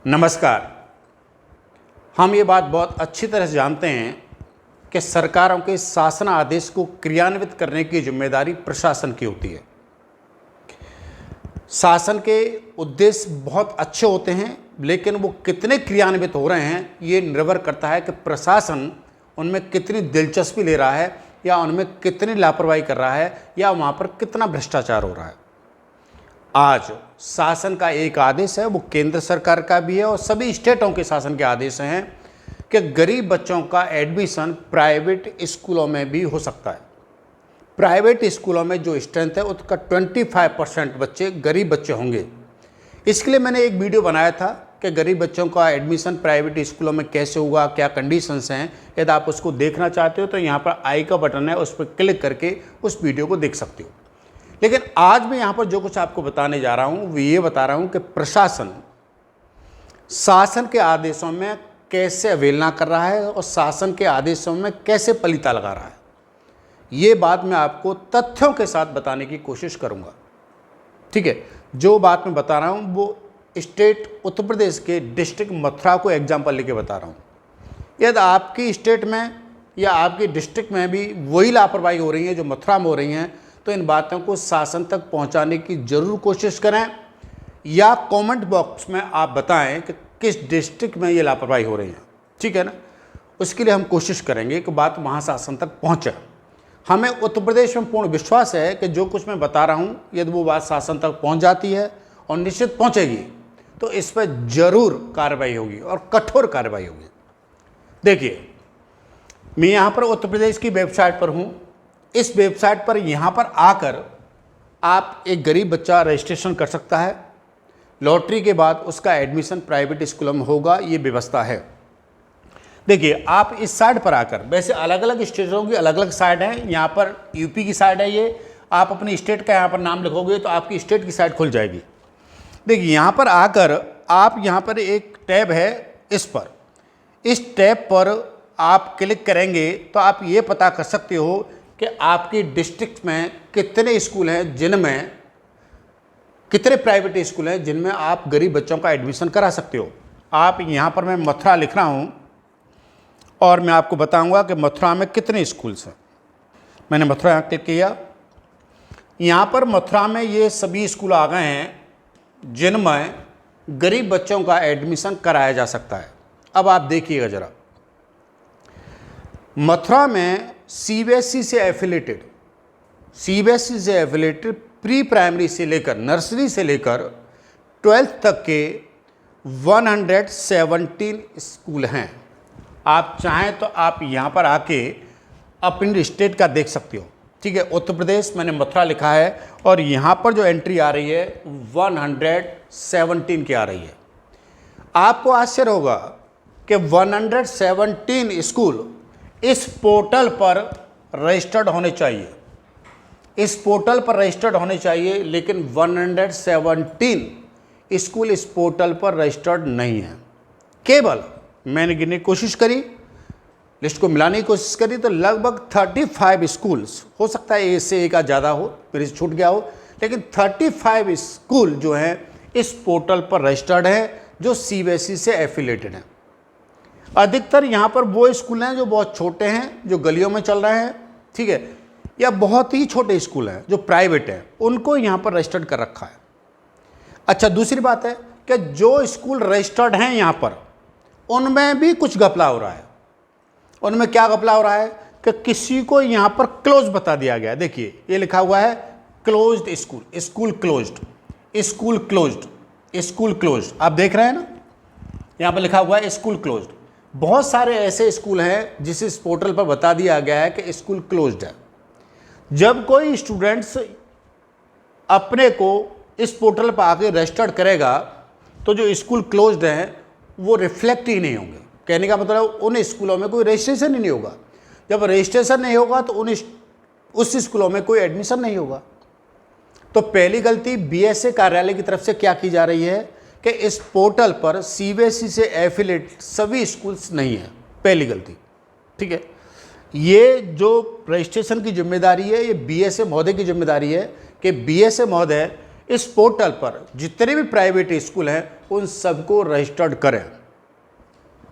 नमस्कार। हम ये बात बहुत अच्छी तरह से जानते हैं कि सरकारों के शासन आदेश को क्रियान्वित करने की जिम्मेदारी प्रशासन की होती है। शासन के उद्देश्य बहुत अच्छे होते हैं, लेकिन वो कितने क्रियान्वित हो रहे हैं ये निर्भर करता है कि प्रशासन उनमें कितनी दिलचस्पी ले रहा है या उनमें कितनी लापरवाही कर रहा है या वहाँ पर कितना भ्रष्टाचार हो रहा है। आज शासन का एक आदेश है, वो केंद्र सरकार का भी है और सभी स्टेटों के शासन के आदेश हैं कि गरीब बच्चों का एडमिशन प्राइवेट स्कूलों में भी हो सकता है। प्राइवेट स्कूलों में जो स्ट्रेंथ है उसका 25% बच्चे गरीब बच्चे होंगे। इसके लिए मैंने एक वीडियो बनाया था कि गरीब बच्चों का एडमिशन प्राइवेट स्कूलों में कैसे होगा, क्या कंडीशंस हैं। यदि आप उसको देखना चाहते हो तो यहाँ पर आई का बटन है, उस पर क्लिक करके उस वीडियो को देख सकते हो। लेकिन आज मैं यहाँ पर जो कुछ आपको बताने जा रहा हूँ वो ये बता रहा हूँ कि प्रशासन शासन के आदेशों में कैसे अवहेलना कर रहा है और शासन के आदेशों में कैसे पलीता लगा रहा है। ये बात मैं आपको तथ्यों के साथ बताने की कोशिश करूँगा। ठीक है, जो बात मैं बता रहा हूँ वो स्टेट उत्तर प्रदेश के डिस्ट्रिक्ट मथुरा को एग्जाम्पल लेके बता रहा हूँ। यदि आपकी स्टेट में या आपकी डिस्ट्रिक्ट में भी वही लापरवाही हो रही है जो मथुरा में हो रही हैं, तो इन बातों को शासन तक पहुंचाने की ज़रूर कोशिश करें या कमेंट बॉक्स में आप बताएं कि किस डिस्ट्रिक्ट में ये लापरवाही हो रही है। ठीक है ना, उसके लिए हम कोशिश करेंगे कि बात वहां शासन तक पहुंचे। हमें उत्तर प्रदेश में पूर्ण विश्वास है कि जो कुछ मैं बता रहा हूं यदि वो बात शासन तक पहुंच जाती है और निश्चित पहुंचेगी तो इस पर जरूर कार्रवाई होगी और कठोर कार्रवाई होगी। देखिए, मैं यहाँ पर उत्तर प्रदेश की वेबसाइट पर हूँ। इस वेबसाइट पर यहाँ पर आकर आप एक गरीब बच्चा रजिस्ट्रेशन कर सकता है। लॉटरी के बाद उसका एडमिशन प्राइवेट स्कूलों में होगा, ये व्यवस्था है। देखिए, आप इस साइट पर आकर, वैसे अलग अलग स्टेटों की अलग अलग साइट हैं। यहाँ पर यूपी की साइट है, ये आप अपनी स्टेट का यहाँ पर नाम लिखोगे तो आपकी स्टेट की साइट खुल जाएगी। देखिए, यहाँ पर आकर आप यहाँ पर एक टैब है, इस टैब पर आप क्लिक करेंगे तो आप ये पता कर सकते हो कि आपकी डिस्ट्रिक्ट में कितने स्कूल हैं जिनमें, कितने प्राइवेट स्कूल हैं जिनमें आप गरीब बच्चों का एडमिशन करा सकते हो। आप यहाँ पर मैं मथुरा लिख रहा हूँ और मैं आपको बताऊँगा कि मथुरा में कितने स्कूल्स हैं। मैंने मथुरा यहाँ क्लिक किया। यहाँ पर मथुरा में ये सभी स्कूल आ गए हैं जिनमें गरीब बच्चों का एडमिशन कराया जा सकता है। अब आप देखिएगा ज़रा, मथुरा में सीबीएसई से एफिलेटेड प्री प्राइमरी से लेकर, नर्सरी से लेकर 12th तक के 117 स्कूल हैं। आप चाहें तो आप यहाँ पर आके अपनी स्टेट का देख सकते हो। ठीक है, उत्तर प्रदेश मैंने मथुरा लिखा है और यहाँ पर जो एंट्री आ रही है 117 की आ रही है। आपको आश्चर्य होगा कि 117 स्कूल इस पोर्टल पर रजिस्टर्ड होने चाहिए, लेकिन 117 स्कूल इस पोर्टल पर रजिस्टर्ड नहीं है। केवल मैंने गिनने की कोशिश करी, लिस्ट को मिलाने की कोशिश करी तो लगभग 35 स्कूल्स, हो सकता है इससे एक ज़्यादा हो, मेरे से छूट गया हो, लेकिन 35 स्कूल जो हैं इस पोर्टल पर रजिस्टर्ड हैं जो सीबीएसई से एफिलेटेड हैं। अधिकतर यहाँ पर वो स्कूल हैं जो बहुत छोटे हैं, जो गलियों में चल रहे हैं, ठीक है, या बहुत ही छोटे स्कूल हैं जो प्राइवेट हैं, उनको यहाँ पर रजिस्टर्ड कर रखा है। अच्छा, दूसरी बात है कि जो स्कूल रजिस्टर्ड हैं यहाँ पर उनमें भी कुछ घपला हो रहा है। उनमें क्या घपला हो रहा है कि किसी को यहाँ पर क्लोज बता दिया गया है। देखिए, ये लिखा हुआ है क्लोज्ड स्कूल क्लोज्ड। आप देख रहे हैं ना, यहाँ पर लिखा हुआ है स्कूल क्लोज्ड। बहुत सारे ऐसे स्कूल हैं जिस इस पोर्टल पर बता दिया गया है कि स्कूल क्लोज्ड है। जब कोई स्टूडेंट्स अपने को इस पोर्टल पर आके रजिस्टर्ड करेगा तो जो स्कूल क्लोज्ड हैं वो रिफ्लेक्ट ही नहीं होंगे। कहने का मतलब उन स्कूलों में कोई रजिस्ट्रेशन ही नहीं होगा। जब रजिस्ट्रेशन नहीं होगा तो उस स्कूलों में कोई एडमिशन नहीं होगा। तो पहली गलती बीएसए कार्यालय की तरफ से क्या की जा रही है कि इस पोर्टल पर सीबीएसई से एफिलेट सभी स्कूल्स नहीं है, पहली गलती। ठीक है, ये जो रजिस्ट्रेशन की जिम्मेदारी है ये बीएसए महोदय की जिम्मेदारी है कि बीएसए महोदय इस पोर्टल पर जितने भी प्राइवेट स्कूल हैं उन सबको रजिस्टर्ड करें।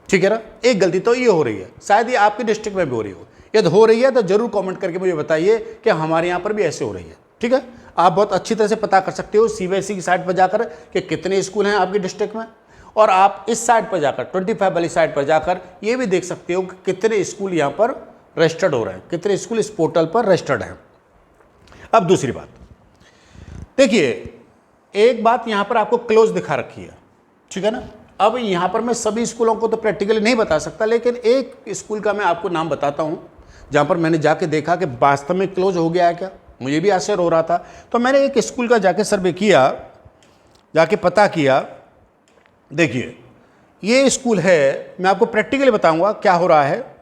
ठीक है ना। एक गलती तो ये हो रही है, शायद ये आपके डिस्ट्रिक्ट में भी हो रही हो। यदि हो रही है तो जरूर कमेंट करके मुझे बताइए कि हमारे यहाँ पर भी ऐसे हो रही है। ठीक है, आप बहुत अच्छी तरह से पता कर सकते हो सीबीएसई की साइट पर जाकर कि कितने स्कूल हैं आपके डिस्ट्रिक्ट में, और आप इस साइट पर जाकर 25 वाली साइट पर जाकर ये भी देख सकते हो कि कितने स्कूल यहाँ पर रजिस्टर्ड हो रहे हैं, कितने स्कूल इस पोर्टल पर रजिस्टर्ड हैं। अब दूसरी बात देखिए, एक बात यहाँ पर आपको क्लोज दिखा रखी है, ठीक है ना। अब यहाँ पर मैं सभी स्कूलों को तो प्रैक्टिकली नहीं बता सकता, लेकिन एक स्कूल का मैं आपको नाम बताता हूँ जहाँ पर मैंने जाके देखा कि वास्तव में क्लोज हो गया है क्या। मुझे भी आश्चर्य हो रहा था, तो मैंने एक स्कूल का जाके सर्वे किया, जाके पता किया। देखिए ये स्कूल है, मैं आपको प्रैक्टिकली बताऊंगा क्या हो रहा है।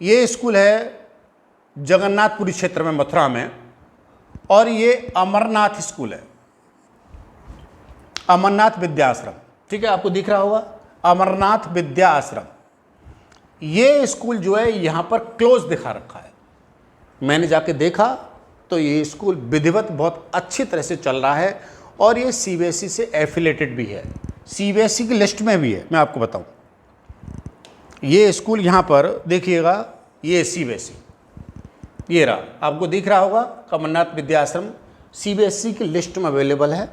ये स्कूल है जगन्नाथपुरी क्षेत्र में, मथुरा में, और ये अमरनाथ स्कूल है, अमरनाथ विद्या आश्रम। ठीक है, आपको दिख रहा होगा अमरनाथ विद्या आश्रम। ये स्कूल जो है यहाँ पर क्लोज दिखा रखा है। मैंने जाके देखा तो ये स्कूल विधिवत बहुत अच्छी तरह से चल रहा है, और ये सीबीएसई से एफिलेटेड भी है, सीबीएसई की लिस्ट में भी है। मैं आपको बताऊं, ये स्कूल यहाँ पर देखिएगा, ये सीबीएसई, ये रहा, आपको दिख रहा होगा अमरनाथ विद्या आश्रम सीबीएसई की लिस्ट में अवेलेबल है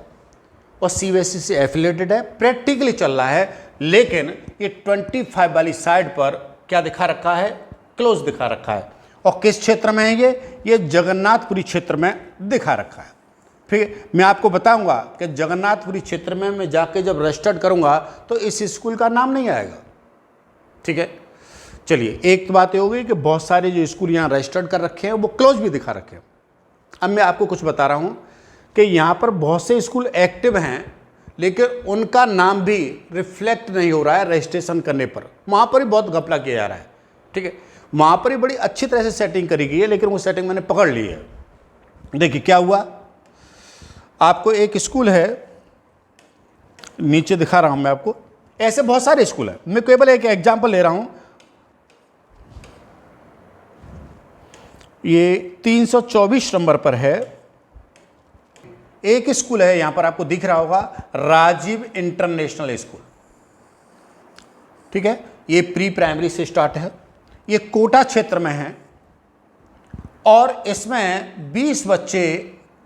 और सीबीएसई से एफिलेटेड है, प्रैक्टिकली चल रहा है। लेकिन ये 25 वाली साइड पर क्या दिखा रखा है, क्लोज दिखा रखा है। और किस क्षेत्र में है ये जगन्नाथपुरी क्षेत्र में दिखा रखा है। फिर मैं आपको बताऊंगा कि जगन्नाथपुरी क्षेत्र में मैं जाके जब रजिस्टर्ड करूंगा तो इस स्कूल का नाम नहीं आएगा। ठीक है, चलिए एक तो बात ये हो गई कि बहुत सारे जो स्कूल यहाँ रजिस्टर्ड कर रखे हैं वो क्लोज भी दिखा रखे हैं। अब मैं आपको कुछ बता रहा हूँ कि यहाँ पर बहुत से स्कूल एक्टिव हैं, लेकिन उनका नाम भी रिफ्लेक्ट नहीं हो रहा है रजिस्ट्रेशन करने पर। वहाँ पर ही बहुत घपला किया जा रहा है। ठीक है, वहाँ पर ही बड़ी अच्छी तरह से सेटिंग करी गई है, लेकिन वो सेटिंग मैंने पकड़ ली है। देखिए क्या हुआ, आपको एक स्कूल है, नीचे दिखा रहा हूँ मैं आपको, ऐसे बहुत सारे स्कूल हैं, मैं केवल एक एग्जाम्पल ले रहा हूँ। ये 324 नंबर पर है, एक स्कूल है यहां पर आपको दिख रहा होगा, राजीव इंटरनेशनल स्कूल। ठीक है, ये प्री प्राइमरी से स्टार्ट है, ये कोटा क्षेत्र में है, और इसमें 20 बच्चे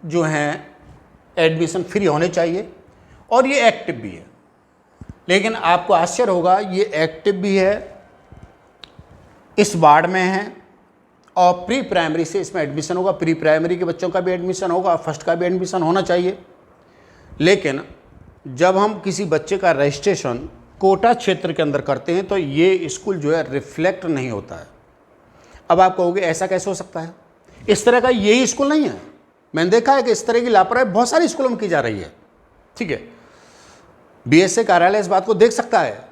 जो हैं एडमिशन फ्री होने चाहिए, और ये एक्टिव भी है। लेकिन आपको आश्चर्य होगा, ये एक्टिव भी है, इस वार्ड में है, और प्री प्राइमरी से इसमें एडमिशन होगा, प्री प्राइमरी के बच्चों का भी एडमिशन होगा, फर्स्ट का भी एडमिशन होना चाहिए। लेकिन जब हम किसी बच्चे का रजिस्ट्रेशन कोटा क्षेत्र के अंदर करते हैं तो ये स्कूल जो है रिफ्लेक्ट नहीं होता है। अब आप कहोगे ऐसा कैसे हो सकता है, इस तरह का यही स्कूल नहीं है। मैंने देखा है कि इस तरह की लापरवाही बहुत सारे स्कूलों में की जा रही है। ठीक है, बीएसए कार्यालय इस बात को देख सकता है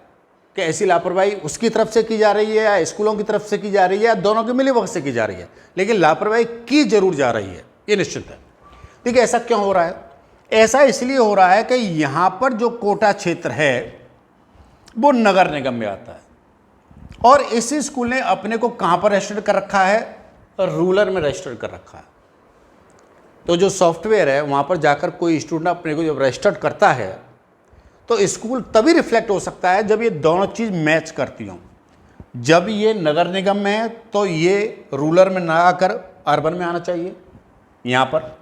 कि ऐसी लापरवाही उसकी तरफ से की जा रही है या स्कूलों की तरफ से की जा रही है या दोनों की मिलीभगत से की जा रही है, लेकिन लापरवाही की जरूर जा रही है, ये निश्चित है। देखिए ऐसा क्यों हो रहा है, ऐसा इसलिए हो रहा है कि यहाँ पर जो कोटा क्षेत्र है वो नगर निगम में आता है, और इसी स्कूल ने अपने को कहाँ पर रजिस्टर कर रखा है, रूरल में रजिस्टर कर रखा है। तो जो सॉफ्टवेयर है वहाँ पर जाकर कोई स्टूडेंट अपने को जब रजिस्टर्ड करता है तो स्कूल तभी रिफ्लेक्ट हो सकता है जब ये दोनों चीज़ मैच करती हों। जब ये नगर निगम में है तो ये रूरल में ना आकर अर्बन में आना चाहिए यहाँ पर,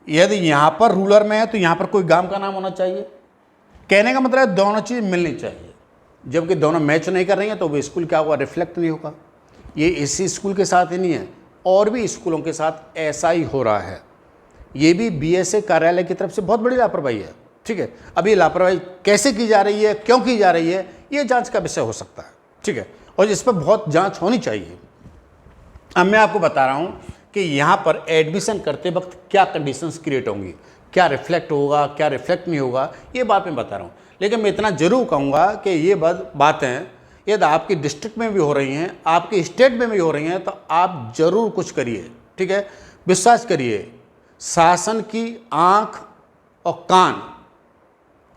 यदि यहाँ पर रूरल में है तो यहाँ पर कोई गांव का नाम होना चाहिए। कहने का मतलब है दोनों चीज़ मिलनी चाहिए, जबकि दोनों मैच नहीं कर रही हैं तो वो स्कूल क्या होगा, रिफ्लेक्ट नहीं होगा। ये इसी स्कूल के साथ ही नहीं है, और भी स्कूलों के साथ ऐसा ही हो रहा है। ये भी बीएसए कार्यालय की तरफ से बहुत बड़ी लापरवाही है। ठीक है, अब ये लापरवाही कैसे की जा रही है, क्यों की जा रही है, ये जांच का विषय हो सकता है। ठीक है, और इस पर बहुत जांच होनी चाहिए। अब मैं आपको बता रहा हूँ कि यहाँ पर एडमिशन करते वक्त क्या कंडीशंस क्रिएट होंगी, क्या रिफ्लेक्ट होगा, क्या रिफ्लेक्ट नहीं होगा, ये बात मैं बता रहा हूँ। लेकिन मैं इतना जरूर कहूँगा कि ये बातें यदि आपकी डिस्ट्रिक्ट में भी हो रही हैं, आपके स्टेट में भी हो रही हैं, तो आप जरूर कुछ करिए। ठीक है, विश्वास करिए, शासन की आँख और कान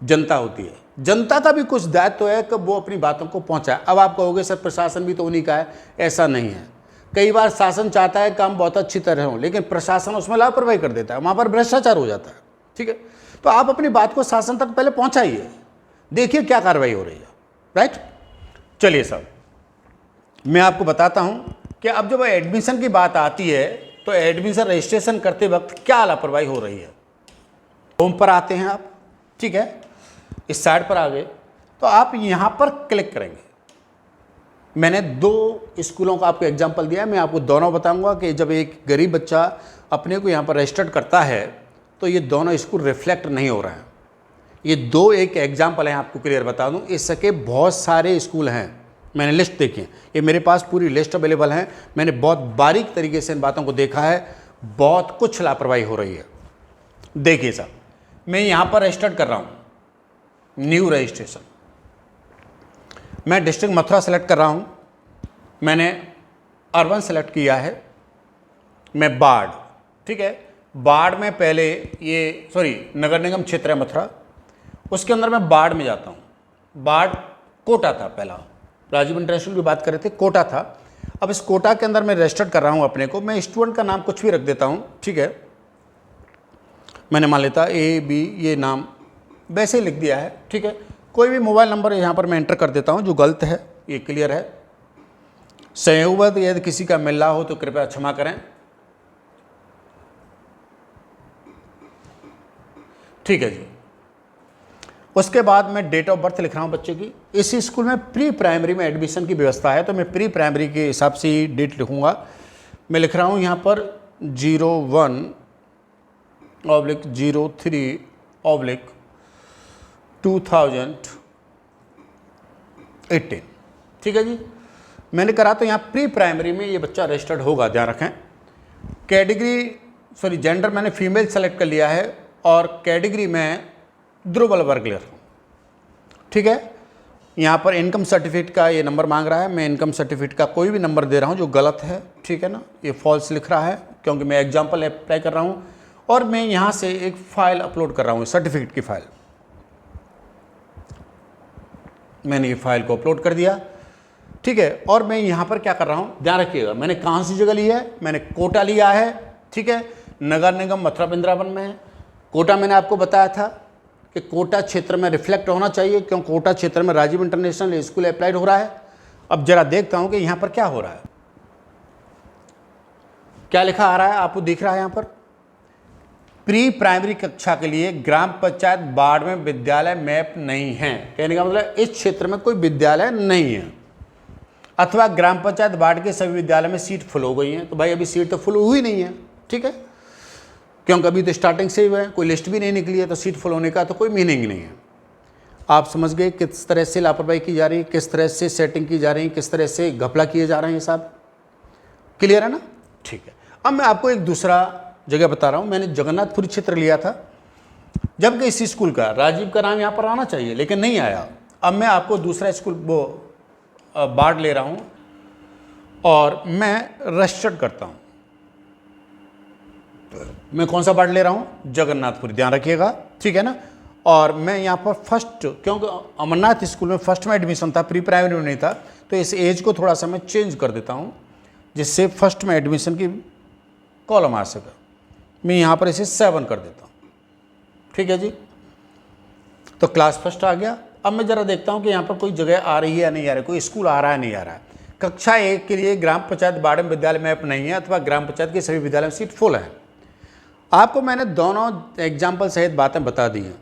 जनता होती है, जनता का भी कुछ दायित्व है कि वो अपनी बातों को पहुंचाए। अब आप कहोगे सर प्रशासन भी तो उन्हीं का है, ऐसा नहीं है। कई बार शासन चाहता है काम बहुत अच्छी तरह हो, लेकिन प्रशासन उसमें लापरवाही कर देता है, वहाँ पर भ्रष्टाचार हो जाता है। ठीक है। तो आप अपनी बात को शासन तक पहले पहुंचाइए, देखिए क्या कार्रवाई हो रही है, राइट। चलिए साहब, मैं आपको बताता हूं कि अब जब एडमिशन की बात आती है तो एडमिशन रजिस्ट्रेशन करते वक्त क्या लापरवाही हो रही है। होम पर आते हैं आप, ठीक है, इस साइड पर आ गए तो आप यहां पर क्लिक करेंगे। मैंने 2 स्कूलों का आपको एग्जाम्पल दिया है, मैं आपको दोनों बताऊंगा कि जब एक गरीब बच्चा अपने को यहाँ पर रजिस्टर्ड करता है तो ये दोनों स्कूल रिफ्लेक्ट नहीं हो रहे हैं। ये 2 एक एग्जाम्पल हैं, आपको क्लियर बता दूं। इसके बहुत सारे स्कूल हैं, मैंने लिस्ट देखी है, ये मेरे पास पूरी लिस्ट अवेलेबल है। मैंने बहुत बारीक तरीके से इन बातों को देखा है, बहुत कुछ लापरवाही हो रही है। देखिए साहब, मैं यहाँ पर रजिस्टर्ड कर रहा हूँ, न्यू रजिस्ट्रेशन, मैं डिस्ट्रिक्ट मथुरा सेलेक्ट कर रहा हूँ, मैंने अर्बन सेलेक्ट किया है, मैं बाढ़, ठीक है, बाढ़ में पहले ये नगर निगम क्षेत्र है मथुरा, उसके अंदर मैं बाढ़ में जाता हूँ। बाढ़ कोटा था पहला, राजीव इंटरनेशनल की बात कर रहे थे, कोटा था। अब इस कोटा के अंदर मैं रजिस्टर्ड कर रहा हूँ अपने को, मैं स्टूडेंट का नाम कुछ भी रख देता हूँ, ठीक है, मैंने मान लेता A B ये नाम वैसे ही लिख दिया है, ठीक है। कोई भी मोबाइल नंबर यहाँ पर मैं एंटर कर देता हूँ, जो गलत है ये क्लियर है। संयोगवश यदि किसी का मिल रहा हो तो कृपया क्षमा करें, ठीक है जी। उसके बाद मैं डेट ऑफ बर्थ लिख रहा हूँ बच्चे की। इस स्कूल में प्री प्राइमरी में एडमिशन की व्यवस्था है तो मैं प्री प्राइमरी के हिसाब से ही डेट लिखूँगा। मैं लिख रहा हूँ यहाँ पर 01/03/2018, ठीक है जी। मैंने करा तो यहाँ प्री प्राइमरी में ये बच्चा रजिस्टर्ड होगा, ध्यान रखें। कैटेगरी जेंडर मैंने फीमेल सेलेक्ट कर लिया है और कैटेगरी में दुर्बल वर्ग ले रहा हूँ, ठीक है। यहाँ पर इनकम सर्टिफिकेट का ये नंबर मांग रहा है, मैं इनकम सर्टिफिकेट का कोई भी नंबर दे रहा हूँ जो गलत है, ठीक है ना। ये फॉल्स लिख रहा है क्योंकि मैं एग्जाम्पल अप्लाई कर रहा हूँ और मैं यहाँ से एक फ़ाइल अपलोड कर रहा हूँ, सर्टिफिकेट की फ़ाइल। मैंने ये फाइल को अपलोड कर दिया, ठीक है। और मैं यहाँ पर क्या कर रहा हूँ, ध्यान रखिएगा, मैंने कहाँ सी जगह लिया है, मैंने कोटा लिया है, ठीक है। नगर निगम मथुरा वृंदावन में है। कोटा मैंने आपको बताया था कि कोटा क्षेत्र में रिफ्लेक्ट होना चाहिए, क्यों कोटा क्षेत्र में राजीव इंटरनेशनल स्कूल अप्लाइड हो रहा है। अब जरा देखता हूँ कि यहाँ पर क्या हो रहा है, क्या लिखा आ रहा है, आपको दिख रहा है यहाँ पर। प्री प्राइमरी कक्षा के लिए ग्राम पंचायत बाढ़ में विद्यालय मैप नहीं है, कहने का मतलब इस क्षेत्र में कोई विद्यालय नहीं है, अथवा ग्राम पंचायत बाढ़ के सभी विद्यालय में सीट फुल हो गई हैं। तो भाई अभी सीट तो फुल हुई नहीं है, ठीक है, क्योंकि अभी तो स्टार्टिंग से ही है, कोई लिस्ट भी नहीं निकली है, तो सीट फुल होने का तो कोई मीनिंग नहीं है। आप समझ गए किस तरह से लापरवाही की जा रही है, किस तरह से सेटिंग की जा रही है, किस तरह से घपला किए जा रहे हैं साहब, क्लियर है ना, ठीक है। अब मैं आपको एक दूसरा जगह बता रहा हूँ। मैंने जगन्नाथपुरी क्षेत्र लिया था, जबकि इस स्कूल का राजीव का नाम यहाँ पर आना चाहिए लेकिन नहीं आया। अब मैं आपको दूसरा स्कूल वो बाढ़ ले रहा हूँ और मैं रजिस्टर्ड करता हूँ। मैं कौन सा बाढ़ ले रहा हूँ, जगन्नाथपुरी, ध्यान रखिएगा, ठीक है ना। और मैं यहाँ पर फर्स्ट, क्योंकि अमरनाथ स्कूल में फर्स्ट में एडमिशन था, प्री प्राइमरी में नहीं था, तो इस एज को थोड़ा सा मैं चेंज कर देता हूँ जिससे फर्स्ट में एडमिशन की कॉलम आ सके। मैं यहाँ पर इसे 7 कर देता हूँ, ठीक है जी। तो क्लास फर्स्ट आ गया। अब मैं ज़रा देखता हूँ कि यहाँ पर कोई जगह आ रही है या नहीं आ रही, कोई स्कूल आ रहा है नहीं आ रहा है। कक्षा 1 के लिए ग्राम पंचायत बाढ़ में विद्यालय मैप नहीं है, अथवा ग्राम पंचायत के सभी विद्यालय में सीट फुल है। आपको मैंने दोनों एग्जाम्पल सहित बातें बता दी हैं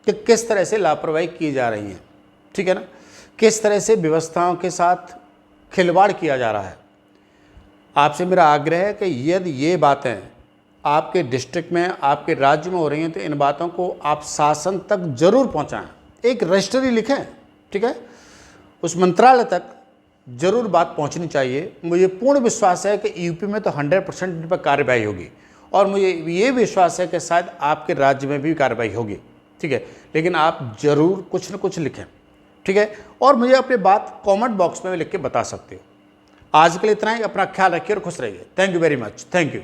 कि किस तरह से लापरवाही की जा रही है, ठीक है ना, किस तरह से व्यवस्थाओं के साथ खिलवाड़ किया जा रहा है। आपसे मेरा आग्रह है कि यदि ये बातें आपके डिस्ट्रिक्ट में, आपके राज्य में हो रही हैं तो इन बातों को आप शासन तक जरूर पहुंचाएं, एक रजिस्ट्री लिखें, ठीक है, उस मंत्रालय तक जरूर बात पहुंचनी चाहिए। मुझे पूर्ण विश्वास है कि यूपी में तो 100% पर कार्रवाई होगी और मुझे ये विश्वास है कि शायद आपके राज्य में भी कार्रवाई होगी, ठीक है। लेकिन आप जरूर कुछ न कुछ लिखें, ठीक है, और मुझे अपनी बात कमेंट बॉक्स में लिख के बता सकते हो। आज के लिए इतना ही, अपना ख्याल रखिए और खुश रहिए। Thank you very much, thank you.